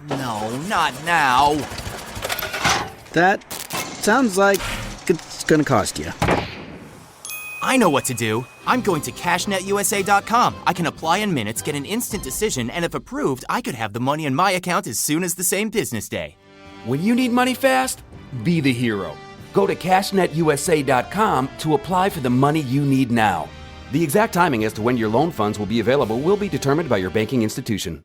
No, not now. That sounds like it's gonna cost you. I know what to do. I'm going to cashnetusa.com. I can apply in minutes, get an instant decision, and if approved, I could have the money in my account as soon as the same business day. When you need money fast, be the hero. Go to cashnetusa.com to apply for the money you need now. The exact timing as to when your loan funds will be available will be determined by your banking institution.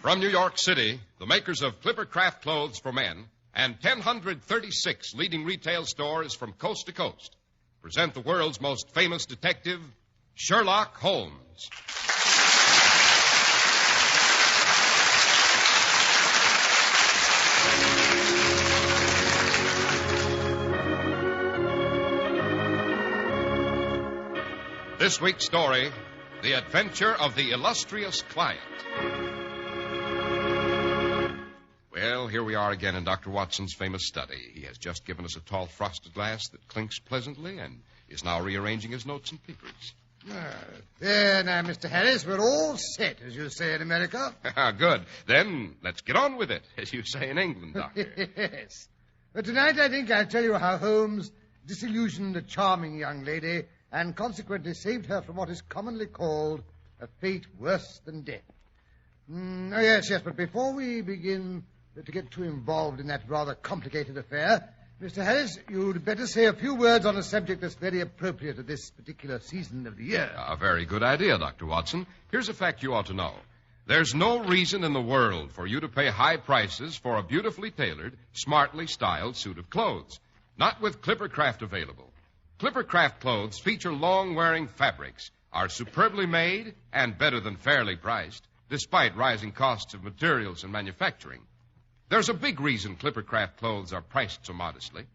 From New York City, the makers of Clipper Craft Clothes for Men and 1,036 leading retail stores from coast to coast present the world's most famous detective, Sherlock Holmes. This week's story, The Adventure of the Illustrious Client. Well, here we are again in Dr. Watson's famous study. He has just given us a tall frosted glass that clinks pleasantly and is now rearranging his notes and papers. There now, Mr. Harris, we're all set, as you say in America. Good. Then let's get on with it, as you say in England, Doctor. Yes. But tonight I think I'll tell you how Holmes disillusioned a charming young lady and consequently saved her from what is commonly called a fate worse than death. Oh, yes, but before we begin to get too involved in that rather complicated affair, Mr. Harris, you'd better say a few words on a subject that's very appropriate at this particular season of the year. A very good idea, Dr. Watson. Here's a fact you ought to know. There's no reason in the world for you to pay high prices for a beautifully tailored, smartly styled suit of clothes. Not with Clipper Craft available. Clipper Craft clothes feature long-wearing fabrics, are superbly made, and better than fairly priced, despite rising costs of materials and manufacturing. There's a big reason Clipper Craft clothes are priced so modestly.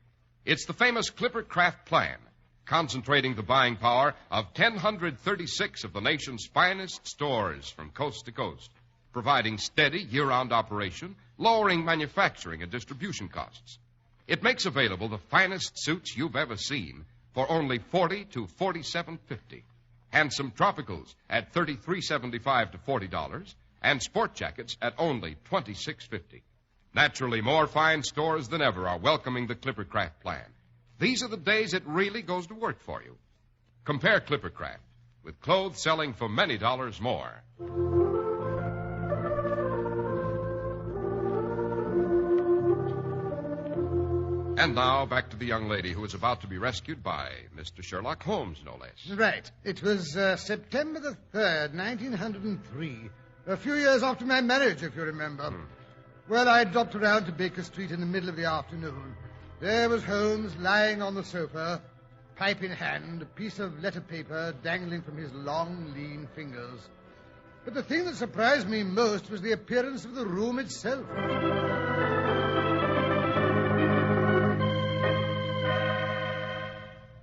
It's the famous Clipper Craft plan, concentrating the buying power of 1,036 of the nation's finest stores from coast to coast, providing steady year-round operation, lowering manufacturing and distribution costs. It makes available the finest suits you've ever seen for only $40 to $47.50. Handsome tropicals at $33.75 to $40, and sport jackets at only $26.50. Naturally, more fine stores than ever are welcoming the Clipper Craft plan. These are the days it really goes to work for you. Compare Clipper Craft with clothes selling for many dollars more. And now, back to the young lady who is about to be rescued by Mr. Sherlock Holmes, no less. Right. It was September the 3rd, 1903. A few years after my marriage, if you remember. Well, I dropped around to Baker Street in the middle of the afternoon. There was Holmes lying on the sofa, pipe in hand, a piece of letter paper dangling from his long, lean fingers. But the thing that surprised me most was the appearance of the room itself.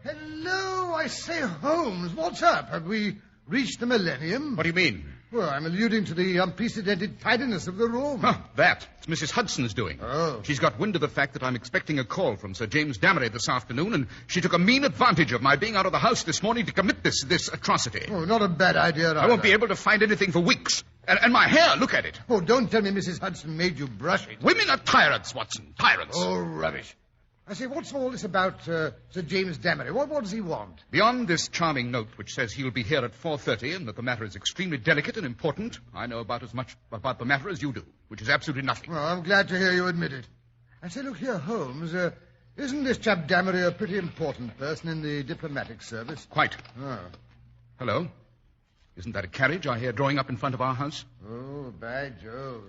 Hello, I say, Holmes, what's up? Have we reached the millennium? What do you mean? Well, I'm alluding to the unprecedented tidiness of the room. That. It's Mrs. Hudson's doing. Oh. She's got wind of the fact that I'm expecting a call from Sir James Damery this afternoon, and she took a mean advantage of my being out of the house this morning to commit this atrocity. Oh, not a bad idea, either. I won't be able to find anything for weeks. And my hair, look at it. Oh, don't tell me Mrs. Hudson made you brush it. Women are tyrants, Watson. Tyrants. Oh, rubbish. I say, what's all this about Sir James Damery? What does he want? Beyond this charming note which says he'll be here at 4:30 and that the matter is extremely delicate and important, I know about as much about the matter as you do, which is absolutely nothing. Well, I'm glad to hear you admit it. I say, look here, Holmes, isn't this chap Damery a pretty important person in the diplomatic service? Quite. Oh. Hello? Isn't that a carriage I hear drawing up in front of our house? Oh, by Jove.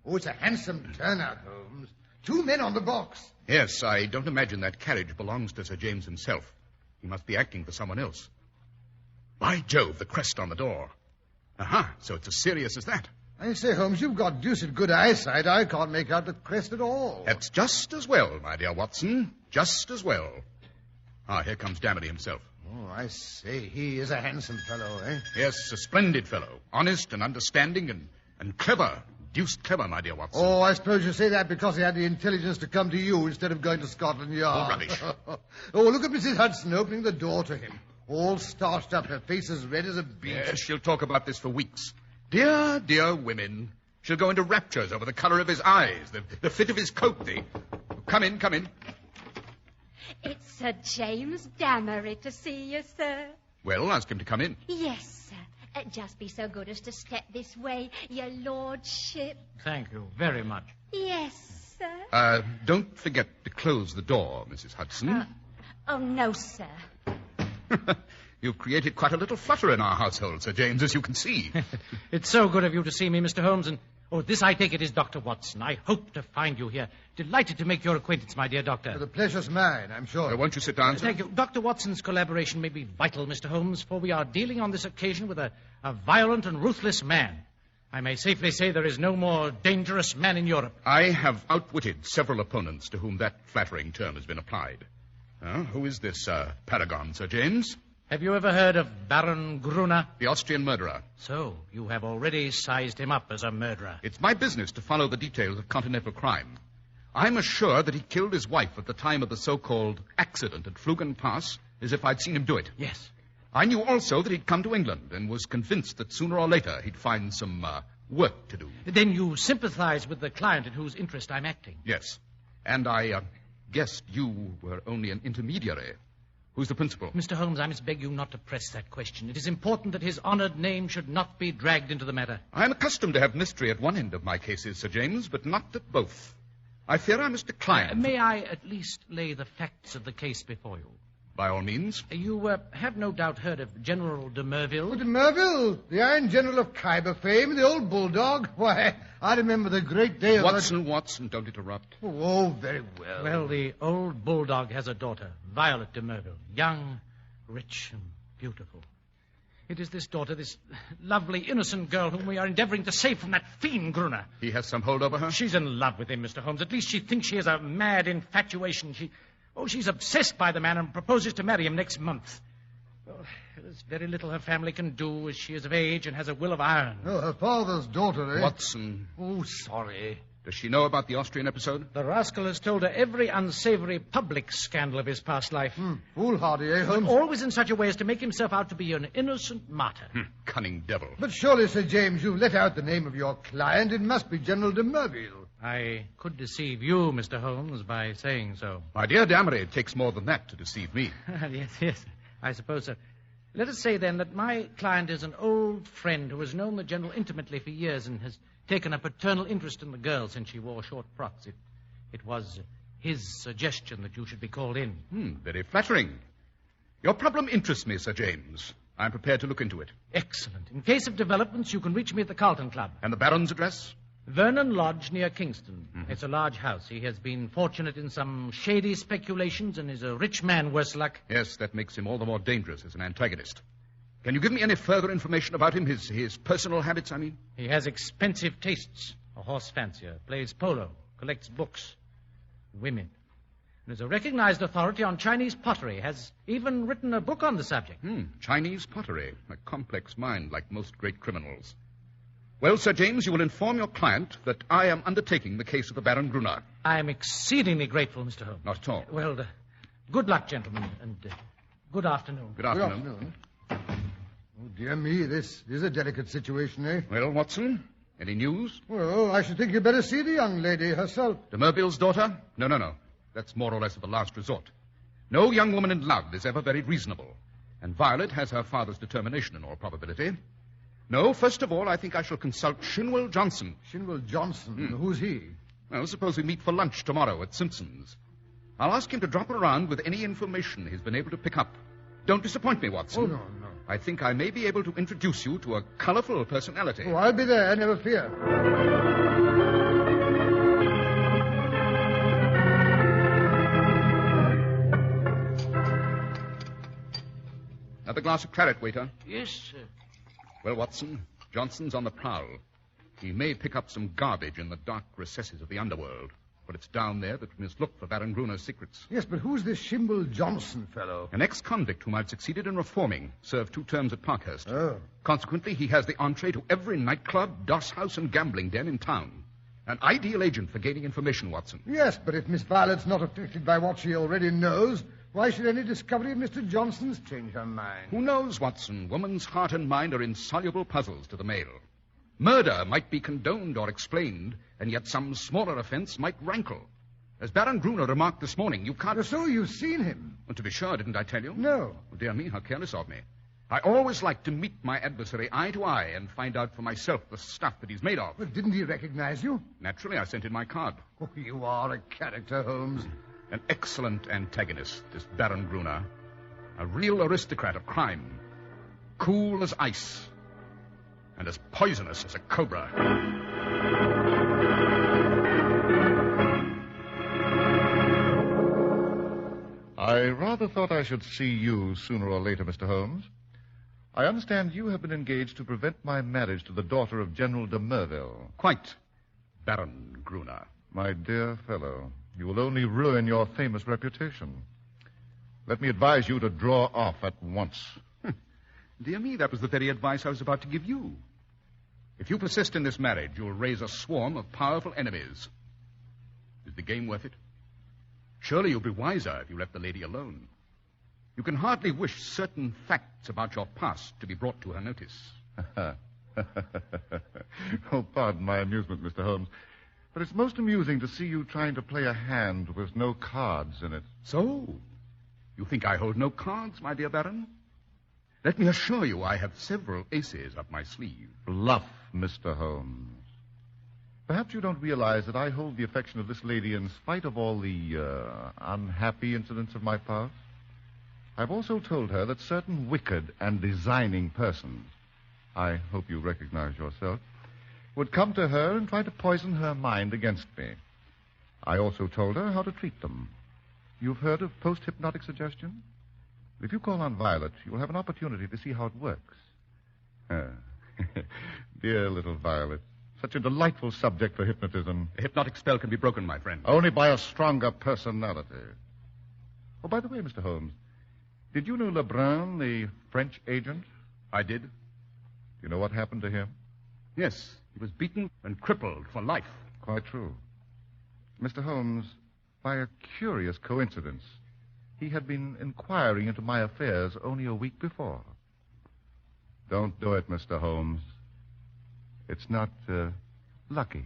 It's a handsome turnout, Holmes. 2 men on the box. Yes, I don't imagine that carriage belongs to Sir James himself. He must be acting for someone else. By Jove, the crest on the door. Aha, so it's as serious as that. I say, Holmes, you've got deuced good eyesight. I can't make out the crest at all. That's just as well, my dear Watson. Just as well. Here comes Damery himself. Oh, I say, he is a handsome fellow, eh? Yes, a splendid fellow. Honest and understanding and clever. Deuced clever, my dear Watson. Oh, I suppose you say that because he had the intelligence to come to you instead of going to Scotland Yard. Oh, rubbish. Oh, look at Mrs. Hudson opening the door to him. all starched up, her face as red as a beet. Yes, she'll talk about this for weeks. Dear, dear women. She'll go into raptures over the colour of his eyes, the fit of his coat, Come in, come in. It's Sir James Damery to see you, sir. Well, ask him to come in. Yes, sir. Just be so good as to step this way, your lordship. Thank you very much. Yes, sir. Don't forget to close the door, Mrs. Hudson. Oh, no, sir. You've created quite a little flutter in our household, Sir James, as you can see. It's so good of you to see me, Mr. Holmes, and... Oh, this, I take it, is Dr. Watson. I hope to find you here. Delighted to make your acquaintance, my dear doctor. The pleasure's mine, I'm sure. Won't you sit down, sir? Thank you. Dr. Watson's collaboration may be vital, Mr. Holmes, for we are dealing on this occasion with a violent and ruthless man. I may safely say there is no more dangerous man in Europe. I have outwitted several opponents to whom that flattering term has been applied. Who is this paragon, Sir James? Have you ever heard of Baron Gruner? The Austrian murderer. So, you have already sized him up as a murderer. It's my business to follow the details of continental crime. I'm as sure that he killed his wife at the time of the so-called accident at Flugen Pass as if I'd seen him do it. Yes. I knew also that he'd come to England and was convinced that sooner or later he'd find some work to do. Then you sympathize with the client in whose interest I'm acting. Yes. And I guessed you were only an intermediary. Who's the principal? Mr. Holmes, I must beg you not to press that question. It is important that his honored name should not be dragged into the matter. I'm accustomed to have mystery at one end of my cases, Sir James, but not at both. I fear I must decline. May I at least lay the facts of the case before you? By all means. You have no doubt heard of General de Merville? Oh, de Merville, the Iron General of Khyber fame, the old bulldog. Why, I remember the great day of... Watson, don't interrupt. Oh, very well. Well, the old bulldog has a daughter, Violet de Merville, young, rich, and beautiful. It is this daughter, this lovely, innocent girl whom we are endeavoring to save from that fiend Gruner. He has some hold over her? She's in love with him, Mr. Holmes. At least she thinks she has a mad infatuation. She's obsessed by the man and proposes to marry him next month. Well, there's very little her family can do as she is of age and has a will of iron. Oh, her father's daughter, eh? Watson. Oh, sorry. Does she know about the Austrian episode? The rascal has told her every unsavory public scandal of his past life. Foolhardy, eh, Holmes? Always in such a way as to make himself out to be an innocent martyr. Cunning devil. But surely, Sir James, you've let out the name of your client. It must be General de Merville. I could deceive you, Mr. Holmes, by saying so. My dear Damery, it takes more than that to deceive me. Yes, I suppose so. Let us say, then, that my client is an old friend who has known the General intimately for years and has taken a paternal interest in the girl since she wore short frocks. It was his suggestion that you should be called in. Very flattering. Your problem interests me, Sir James. I'm prepared to look into it. Excellent. In case of developments, you can reach me at the Carlton Club. And the Baron's address? Vernon Lodge near Kingston. It's a large house. He has been fortunate in some shady speculations and is a rich man, worse luck. Yes, that makes him all the more dangerous as an antagonist. Can you give me any further information about him, his personal habits, I mean? He has expensive tastes. A horse fancier, plays polo, collects books, women. And is a recognized authority on Chinese pottery, has even written a book on the subject. Chinese pottery, a complex mind like most great criminals. Well, Sir James, you will inform your client that I am undertaking the case of the Baron Gruner. I am exceedingly grateful, Mr. Holmes. Not at all. Well, good luck, gentlemen, and good afternoon. Good afternoon. Oh, dear me, this is a delicate situation, eh? Well, Watson, any news? Well, I should think you'd better see the young lady herself. De Merville's daughter? No. That's more or less of a last resort. No young woman in love is ever very reasonable. And Violet has her father's determination in all probability. No, first of all, I think I shall consult Shinwell Johnson. Shinwell Johnson? Who's he? Well, suppose we meet for lunch tomorrow at Simpson's. I'll ask him to drop around with any information he's been able to pick up. Don't disappoint me, Watson. Oh, no. I think I may be able to introduce you to a colorful personality. Oh, I'll be there, never fear. Another glass of claret, waiter. Yes, sir. Well, Watson, Johnson's on the prowl. He may pick up some garbage in the dark recesses of the underworld. But it's down there that we must look for Baron Gruner's secrets. Yes, but who's this Shinwell Johnson fellow? An ex-convict whom I've succeeded in reforming. Served 2 terms at Parkhurst. Oh. Consequently, he has the entree to every nightclub, doss house, and gambling den in town. An ideal agent for gaining information, Watson. Yes, but if Miss Violet's not affected by what she already knows, Why should any discovery of Mr. Johnson's change her mind? Who knows, Watson? Woman's heart and mind are insoluble puzzles to the male. Murder might be condoned or explained, and yet some smaller offense might rankle. As Baron Gruner remarked this morning, you can't... So you've seen him? Well, to be sure, didn't I tell you? No. Oh, dear me, how careless of me. I always like to meet my adversary eye to eye and find out for myself the stuff that he's made of. But didn't he recognize you? Naturally, I sent in my card. Oh, you are a character, Holmes. An excellent antagonist, this Baron Gruner. A real aristocrat of crime. Cool as ice. And as poisonous as a cobra. I rather thought I should see you sooner or later, Mr. Holmes. I understand you have been engaged to prevent my marriage to the daughter of General de Merville. Quite, Baron Gruner. My dear fellow, you will only ruin your famous reputation. Let me advise you to draw off at once. Dear me, that was the very advice I was about to give you. If you persist in this marriage, you'll raise a swarm of powerful enemies. Is the game worth it? Surely you'll be wiser if you let the lady alone. You can hardly wish certain facts about your past to be brought to her notice. Oh, pardon my amusement, Mr. Holmes. But it's most amusing to see you trying to play a hand with no cards in it. So, you think I hold no cards, my dear Baron? Let me assure you I have several aces up my sleeve. Bluff, Mr. Holmes. Perhaps you don't realize that I hold the affection of this lady in spite of all the unhappy incidents of my past. I've also told her that certain wicked and designing persons, I hope you recognize yourself, would come to her and try to poison her mind against me. I also told her how to treat them. You've heard of post-hypnotic suggestion? If you call on Violet, you'll have an opportunity to see how it works. Dear little Violet. Such a delightful subject for hypnotism. The hypnotic spell can be broken, my friend. Only by a stronger personality. Oh, by the way, Mr. Holmes, did you know Lebrun, the French agent? I did. Do you know what happened to him? Yes, he was beaten and crippled for life. Quite true. Mr. Holmes, by a curious coincidence, he had been inquiring into my affairs only a week before. Don't do it, Mr. Holmes. It's not, lucky.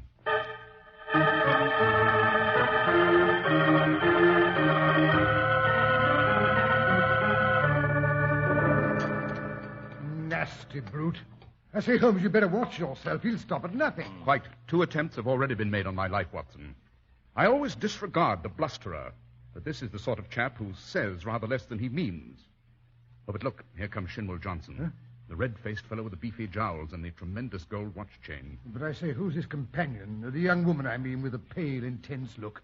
Nasty brute. I say, Holmes, you better watch yourself. He'll stop at nothing. Quite. 2 attempts have already been made on my life, Watson. I always disregard the blusterer, but this is the sort of chap who says rather less than he means. Oh, but look, here comes Shinwell Johnson. Huh? The red-faced fellow with the beefy jowls and the tremendous gold watch chain. But I say, who's his companion? The young woman, I mean, with a pale, intense look.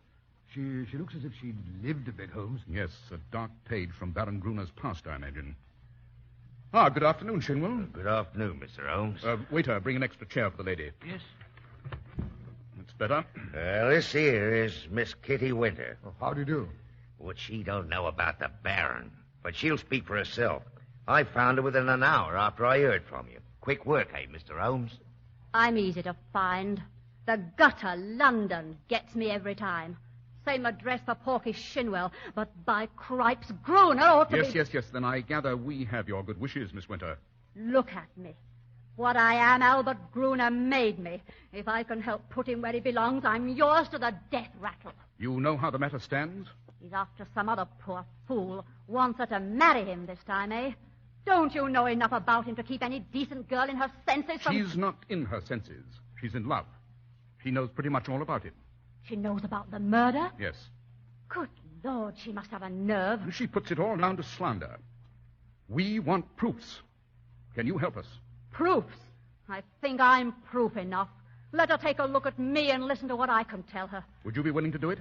She looks as if she'd lived a bit, Holmes. Yes, a dark page from Baron Gruner's past, I imagine. Ah, good afternoon, Shinwell. Good afternoon, Mr. Holmes. Waiter, bring an extra chair for the lady. Yes. That's better. This here is Miss Kitty Winter. Oh, how do you do? What she don't know about the Baron, but she'll speak for herself. I found her within an hour after I heard from you. Quick work, eh, Mr. Holmes? I'm easy to find. The gutter, London, gets me every time. Same address for Porky Shinwell, but by cripes, Gruner ought to be... Yes. Then I gather we have your good wishes, Miss Winter. Look at me. What I am, Albert Gruner made me. If I can help put him where he belongs, I'm yours to the death rattle. You know how the matter stands? He's after some other poor fool. Wants her to marry him this time, eh? Don't you know enough about him to keep any decent girl in her senses from... She's not in her senses. She's in love. She knows pretty much all about it. She knows about the murder? Yes. Good Lord, she must have a nerve. She puts it all down to slander. We want proofs. Can you help us? Proofs? I think I'm proof enough. Let her take a look at me and listen to what I can tell her. Would you be willing to do it?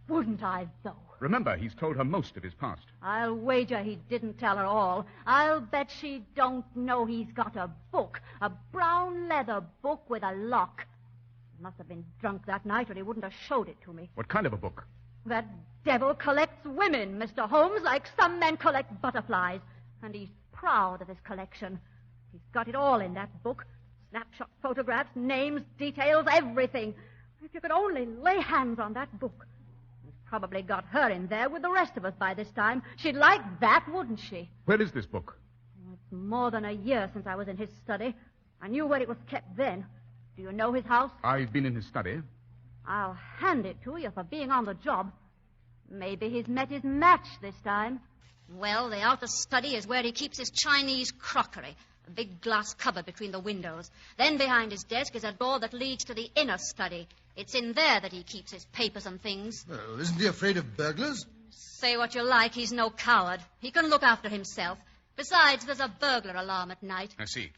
Wouldn't I, though? Remember, he's told her most of his past. I'll wager he didn't tell her all. I'll bet she don't know he's got a book. A brown leather book with a lock. He must have been drunk that night or he wouldn't have showed it to me. What kind of a book? That devil collects women, Mr. Holmes, like some men collect butterflies. And he's proud of his collection. He's got it all in that book. Snapshot photographs, names, details, everything. If you could only lay hands on that book. He's Probably got her in there with the rest of us by this time. She'd like that, wouldn't she? Where is this book? It's more than a year since I was in his study. I knew where it was kept then. Do you know his house? I've been in his study. I'll hand it to you for being on the job. Maybe he's met his match this time. Well, the outer study is where he keeps his Chinese crockery. A big glass cupboard between the windows. Then behind his desk is a door that leads to the inner study. It's in there that he keeps his papers and things. Well, isn't he afraid of burglars? Say what you like, he's no coward. He can look after himself. Besides, there's a burglar alarm at night. I see.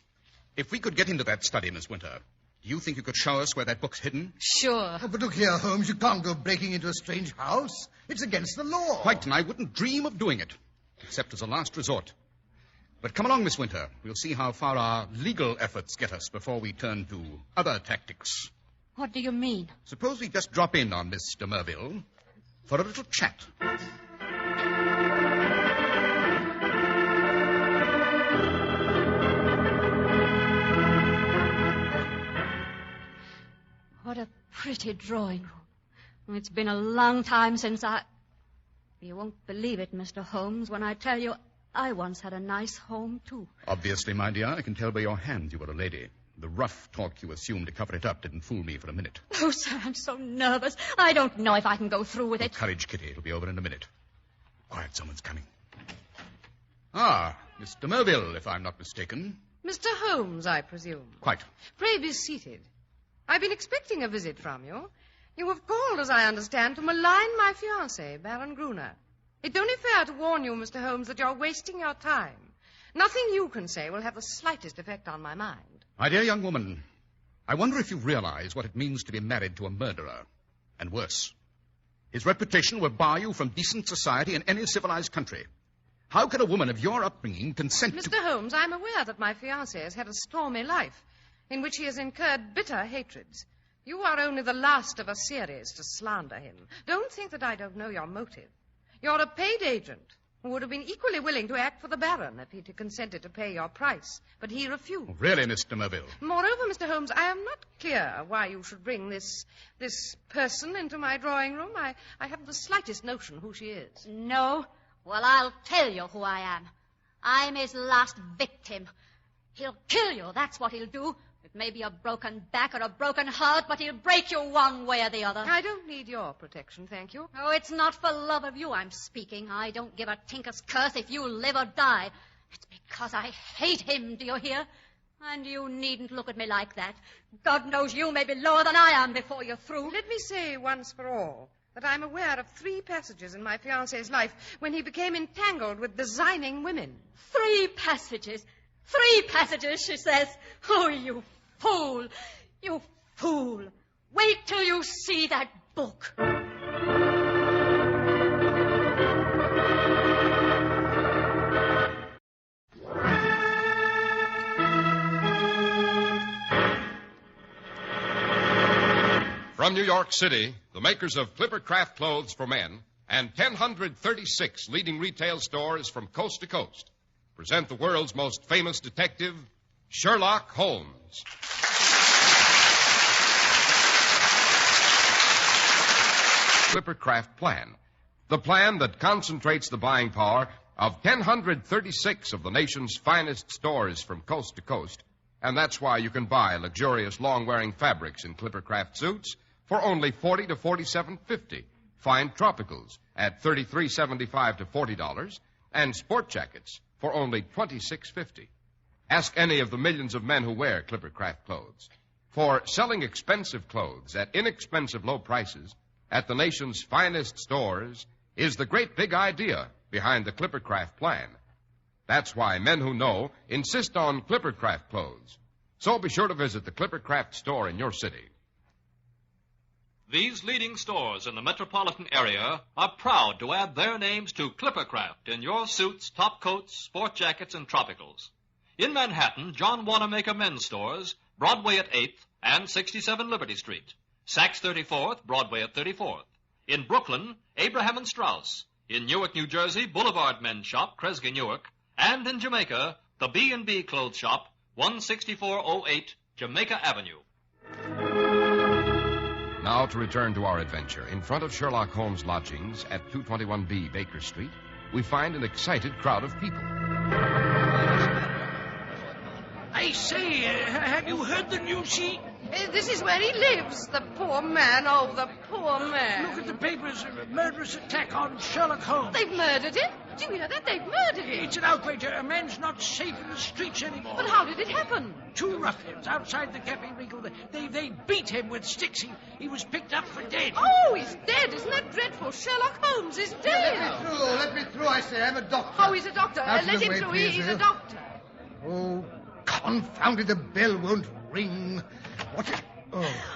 If we could get into that study, Miss Winter, do you think you could show us where that book's hidden? Sure. Oh, but look here, Holmes, you can't go breaking into a strange house. It's against the law. Quite, and I wouldn't dream of doing it, except as a last resort. But come along, Miss Winter. We'll see how far our legal efforts get us before we turn to other tactics. What do you mean? Suppose we just drop in on Miss de Merville for a little chat. What a pretty drawing room. It's been a long time since You won't believe it, Mr. Holmes, when I tell you I once had a nice home, too. Obviously, my dear, I can tell by your hands you were a lady. The rough talk you assumed to cover it up didn't fool me for a minute. Oh, sir, I'm so nervous. I don't know if I can go through with it. Courage, Kitty. It'll be over in a minute. Quiet, someone's coming. Ah, Miss de Merville, if I'm not mistaken. Mr. Holmes, I presume. Quite. Pray be seated. I've been expecting a visit from you. You have called, as I understand, to malign my fiancé, Baron Gruner. It's only fair to warn you, Mr. Holmes, that you're wasting your time. Nothing you can say will have the slightest effect on my mind. My dear young woman, I wonder if you realize what it means to be married to a murderer. And worse. His reputation will bar you from decent society in any civilized country. How can a woman of your upbringing consent to... Mr. Holmes, I'm aware that my fiancé has had a stormy life, in which he has incurred bitter hatreds. You are only the last of a series to slander him. Don't think that I don't know your motive. You're a paid agent who would have been equally willing to act for the Baron if he'd consented to pay your price, but he refused. Oh, really, Miss de Merville? Moreover, Mr. Holmes, I am not clear why you should bring this person into my drawing room. I haven't the slightest notion who she is. No? Well, I'll tell you who I am. I'm his last victim. He'll kill you, that's what he'll do. It may be a broken back or a broken heart, but he'll break you one way or the other. I don't need your protection, thank you. Oh, it's not for love of you I'm speaking. I don't give a tinker's curse if you live or die. It's because I hate him, do you hear? And you needn't look at me like that. God knows you may be lower than I am before you're through. Let me say once for all that I'm aware of 3 passages in my fiancé's life when he became entangled with designing women. 3 passages? 3 passages, she says. Oh, you fool. You fool. Wait till you see that book. From New York City, the makers of Clippercraft Clothes for Men and 1,036 leading retail stores from coast to coast present the world's most famous detective, Sherlock Holmes. Clippercraft Plan, the plan that concentrates the buying power of 1,036 of the nation's finest stores from coast to coast, and that's why you can buy luxurious long-wearing fabrics in Clippercraft suits for only $40 to $47.50, fine tropicals at $33.75 to $40, and sport jackets for only $26.50. Ask any of the millions of men who wear Clippercraft clothes. For selling expensive clothes at inexpensive low prices at the nation's finest stores is the great big idea behind the Clippercraft Plan. That's why men who know insist on Clippercraft clothes. So be sure to visit the Clippercraft store in your city. These leading stores in the metropolitan area are proud to add their names to Clippercraft in your suits, top coats, sport jackets, and tropicals. In Manhattan, John Wanamaker Men's Stores, Broadway at 8th and 67 Liberty Street. Saks 34th, Broadway at 34th. In Brooklyn, Abraham and Strauss. In Newark, New Jersey, Boulevard Men's Shop, Kresge, Newark. And in Jamaica, the B&B Clothes Shop, 16408 Jamaica Avenue. Now to return to our adventure. In front of Sherlock Holmes' lodgings at 221B Baker Street, we find an excited crowd of people. I say, have you heard the news, This is where he lives, the poor man. Oh, the poor man. Look at the papers. Murderous attack on Sherlock Holmes. They've murdered him? Do you hear that? They've murdered him. It's an outrage. A man's not safe in the streets anymore. But how did it happen? 2 ruffians outside the Cafe Regal. They beat him with sticks. He was picked up for dead. Oh, he's dead. Isn't that dreadful? Sherlock Holmes is dead. Let me through, I say. I'm a doctor. Oh, he's a doctor. Out Let of the him way, through. please, He's will a you? doctor. Oh, confounded, the bell won't ring. What?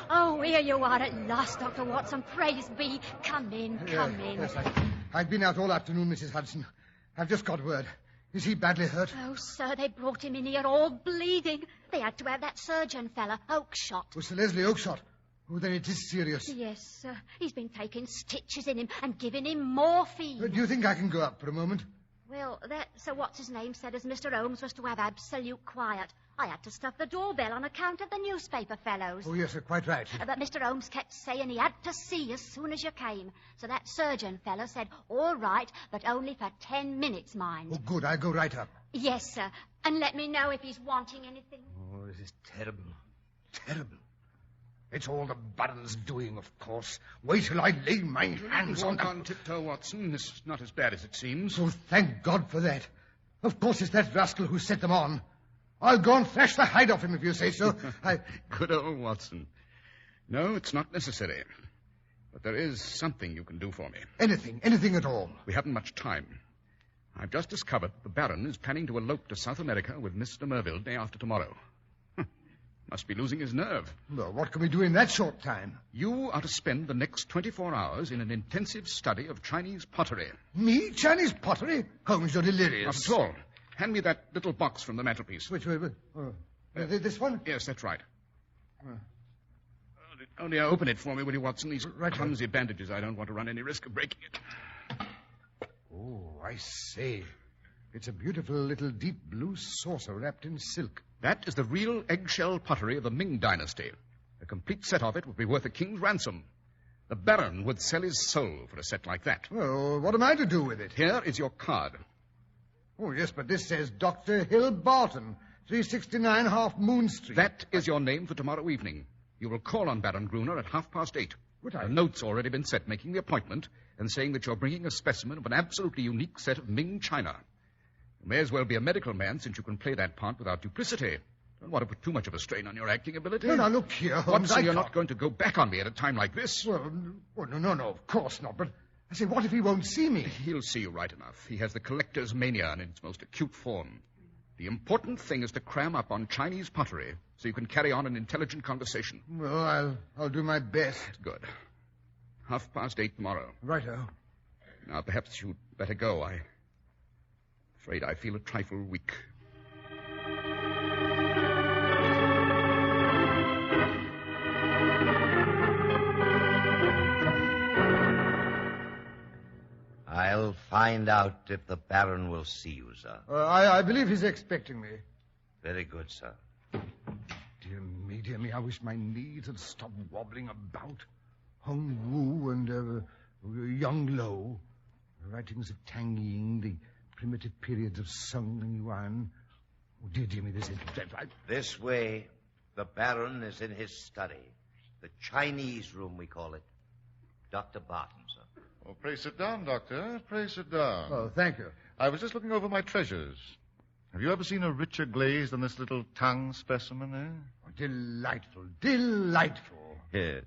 Oh, here you are at last, Dr. Watson. Praise be. Come in, come in. Yes, I've been out all afternoon, Mrs. Hudson. I've just got word. Is he badly hurt? Oh, sir, they brought him in here all bleeding. They had to have that surgeon fella, Oakshott. Oh, Sir Leslie Oakshott. Oh, then it is serious. Yes, sir. He's been taking stitches in him and giving him morphine. Do you think I can go up for a moment? Well, that Sir What's-his-name said as Mr. Holmes was to have absolute quiet. I had to stuff the doorbell on account of the newspaper fellows. Oh, yes, quite right. But Mr. Holmes kept saying he had to see you as soon as you came. So that surgeon fellow said, all right, but only for 10 minutes, mind. Oh, good. I'll go right up. Yes, sir. And let me know if he's wanting anything. Oh, this is terrible. Terrible. It's all the Baron's doing, of course. Wait till I lay my hands on Walk them. on tiptoe, Watson. This is not as bad as it seems. Oh, thank God for that. Of course it's that rascal who set them on. I'll go and thrash the hide off him if you say so. Good old Watson. No, it's not necessary. But there is something you can do for me. Anything at all. We haven't much time. I've just discovered the Baron is planning to elope to South America with Mr. Merville day after tomorrow. Must be losing his nerve. Well, what can we do in that short time? You are to spend the next 24 hours in an intensive study of Chinese pottery. Me? Chinese pottery? Holmes, you're delirious. Not at all. Hand me that little box from the mantelpiece. Which way? This one? Yes, that's right. Only open it for me, will you, Watson? These clumsy bandages. I don't want to run any risk of breaking it. Oh, I say. It's a beautiful little deep blue saucer wrapped in silk. That is the real eggshell pottery of the Ming dynasty. A complete set of it would be worth a king's ransom. The Baron would sell his soul for a set like that. Well, what am I to do with it? Here is your card. Oh, yes, but this says Dr. Hill Barton, 369 Half Moon Street. That is your name for tomorrow evening. You will call on Baron Gruner at 8:30. A note's already been set making the appointment and saying that you're bringing a specimen of an absolutely unique set of Ming china. You may as well be a medical man since you can play that part without duplicity. Don't want to put too much of a strain on your acting ability. No, now, look here, Holmes. Watson, you're not going to go back on me at a time like this. Well, no, of course not. But I say, what if he won't see me? He'll see you right enough. He has the collector's mania in its most acute form. The important thing is to cram up on Chinese pottery so you can carry on an intelligent conversation. Well, I'll do my best. Good. 8:30 tomorrow. Righto. Now, perhaps you'd better go. I'm afraid I feel a trifle weak. I'll find out if the Baron will see you, sir. I believe he's expecting me. Very good, sir. Dear me, I wish my knees had stopped wobbling about. Hong Wu and Young Lo, the writings of Tang Ying, the primitive periods of Sung and Yuan. Oh, dear me, this is dreadful. This way, the Baron is in his study. The Chinese room, we call it. Dr. Barton, sir. Oh, pray sit down, Doctor. Pray sit down. Oh, thank you. I was just looking over my treasures. Have you ever seen a richer glaze than this little tongue specimen, eh? Oh, delightful. Yes.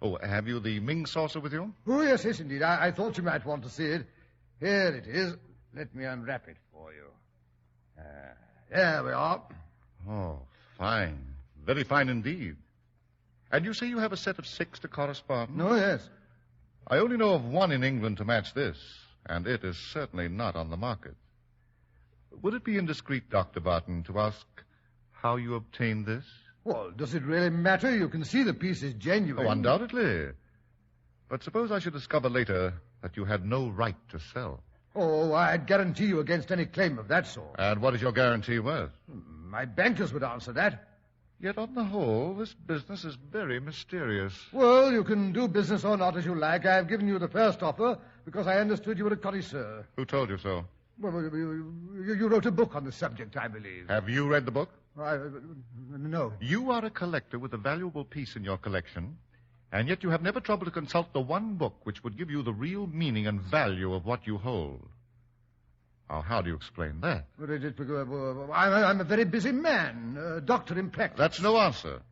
Oh, have you the Ming saucer with you? Oh, yes, indeed. I thought you might want to see it. Here it is. Let me unwrap it for you. There we are. Oh, fine. Very fine indeed. And you say you have a set of 6 to correspond? No, yes. I only know of one in England to match this, and it is certainly not on the market. Would it be indiscreet, Dr. Barton, to ask how you obtained this? Well, does it really matter? You can see the piece is genuine. Oh, undoubtedly. But suppose I should discover later that you had no right to sell. Oh, I'd guarantee you against any claim of that sort. And what is your guarantee worth? My bankers would answer that. Yet on the whole, this business is very mysterious. Well, you can do business or not as you like. I've given you the first offer because I understood you were a connoisseur. Who told you so? Well, you wrote a book on the subject, I believe. Have you read the book? No. You are a collector with a valuable piece in your collection, and yet you have never troubled to consult the one book which would give you the real meaning and value of what you hold. Now, how do you explain that? I'm a very busy man, a doctor in practice. That's no answer.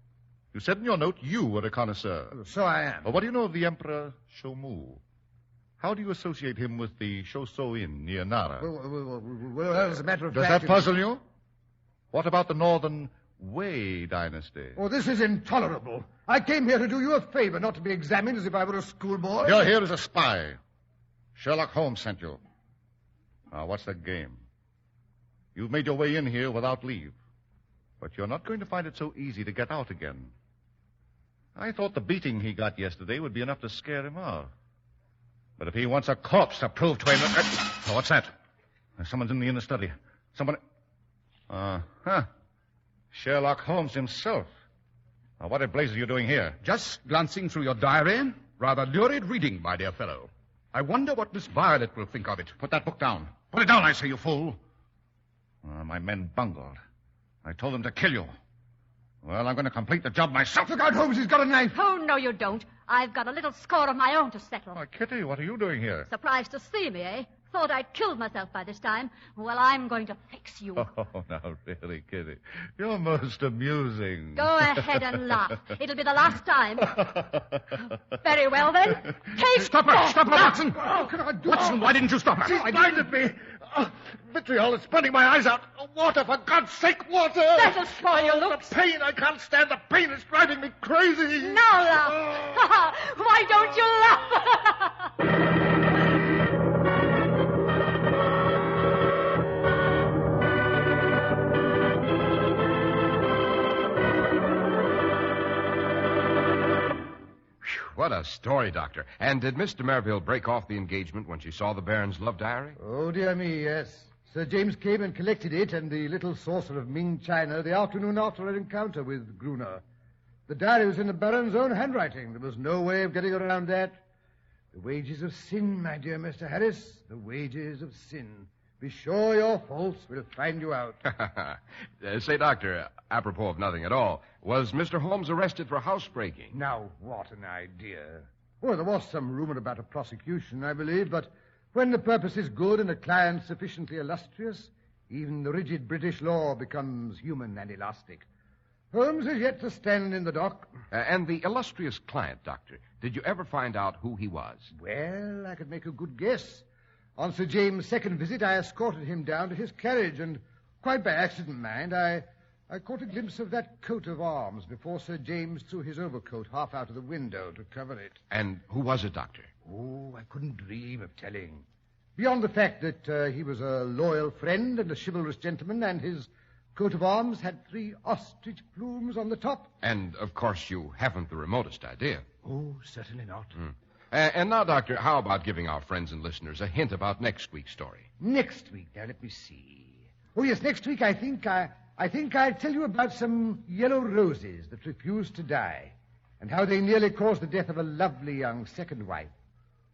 You said in your note you were a connoisseur. So I am. Well, what do you know of the Emperor Shomu? How do you associate him with the Shoso Inn near Nara? Well, as a matter of Does fact... that puzzle you? What about the northern Wei dynasty? Oh, this is intolerable. I came here to do you a favor, not to be examined as if I were a schoolboy. You're here as a spy. Sherlock Holmes sent you. Now, what's the game? You've made your way in here without leave. But you're not going to find it so easy to get out again. I thought the beating he got yesterday would be enough to scare him off. But if he wants a corpse to prove to him that... Oh, what's that? Someone's in the inner study. Someone... Sherlock Holmes himself. Now, what in blazes are you doing here? Just glancing through your diary. Rather lurid reading, my dear fellow. I wonder what Miss Violet will think of it. Put that book down. Put it down, I say, you fool. My men bungled. I told them to kill you. Well, I'm going to complete the job myself. Look out, Holmes, he's got a knife. Oh, no, you don't. I've got a little score of my own to settle. Oh, Kitty, what are you doing here? Surprised to see me, eh? Thought I'd killed myself by this time. Well, I'm going to fix you. Oh, now, really, Kitty. You're most amusing. Go ahead and laugh. It'll be the last time. Very well, then. Take... Stop her! Stop her, Watson! Oh, can I do... Watson, why didn't you stop her? She's blinded me. Vitriol is burning my eyes out. Water, for God's sake, water! That'll spoil your looks. The pain, I can't stand the pain. It's driving me crazy. Now laugh. Why don't you laugh? What a story, Doctor. And did Miss de Merville break off the engagement when she saw the Baron's love diary? Oh, dear me, yes. Sir James came and collected it and the little saucer of Ming china the afternoon after her encounter with Gruner. The diary was in the Baron's own handwriting. There was no way of getting around that. The wages of sin, my dear Mr. Harris, the wages of sin. Be sure your faults will find you out. Say, Doctor, apropos of nothing at all, was Mr. Holmes arrested for housebreaking? Now, what an idea. Well, there was some rumor about a prosecution, I believe, but when the purpose is good and the client sufficiently illustrious, even the rigid British law becomes human and elastic. Holmes is yet to stand in the dock. And the illustrious client, Doctor, did you ever find out who he was? Well, I could make a good guess. On Sir James' second visit, I escorted him down to his carriage, and quite by accident, mind, I caught a glimpse of that coat of arms before Sir James threw his overcoat half out of the window to cover it. And who was it, Doctor? Oh, I couldn't dream of telling. Beyond the fact that he was a loyal friend and a chivalrous gentleman, and his coat of arms had 3 ostrich plumes on the top. And, of course, you haven't the remotest idea. Oh, certainly not. And now, Doctor, how about giving our friends and listeners a hint about next week's story? Next week? Now, let me see. Oh, yes, next week I think I'll tell you about some yellow roses that refused to die, and how they nearly caused the death of a lovely young second wife,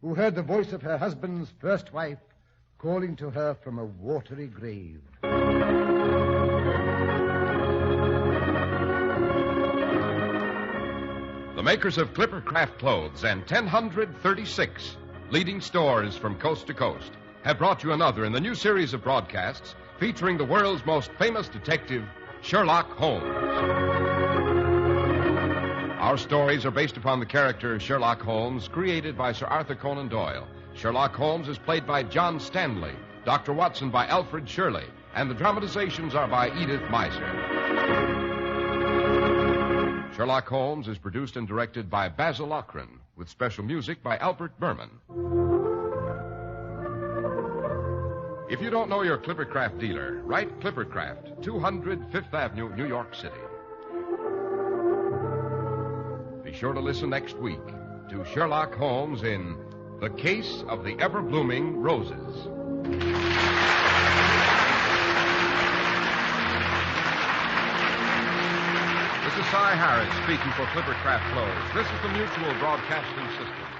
who heard the voice of her husband's first wife calling to her from a watery grave. The makers of Clipper Craft Clothes and 1036 leading stores from coast to coast have brought you another in the new series of broadcasts featuring the world's most famous detective, Sherlock Holmes. Our stories are based upon the character Sherlock Holmes, created by Sir Arthur Conan Doyle. Sherlock Holmes is played by John Stanley, Dr. Watson by Alfred Shirley, and the dramatizations are by Edith Meiser. Sherlock Holmes is produced and directed by Basil Lochran, with special music by Albert Berman. If you don't know your Clippercraft dealer, write Clippercraft, 200 Fifth Avenue, New York City. Be sure to listen next week to Sherlock Holmes in The Case of the Ever-Blooming Roses. This is Cy Harris speaking for Clippercraft Clothes. This is the Mutual Broadcasting System.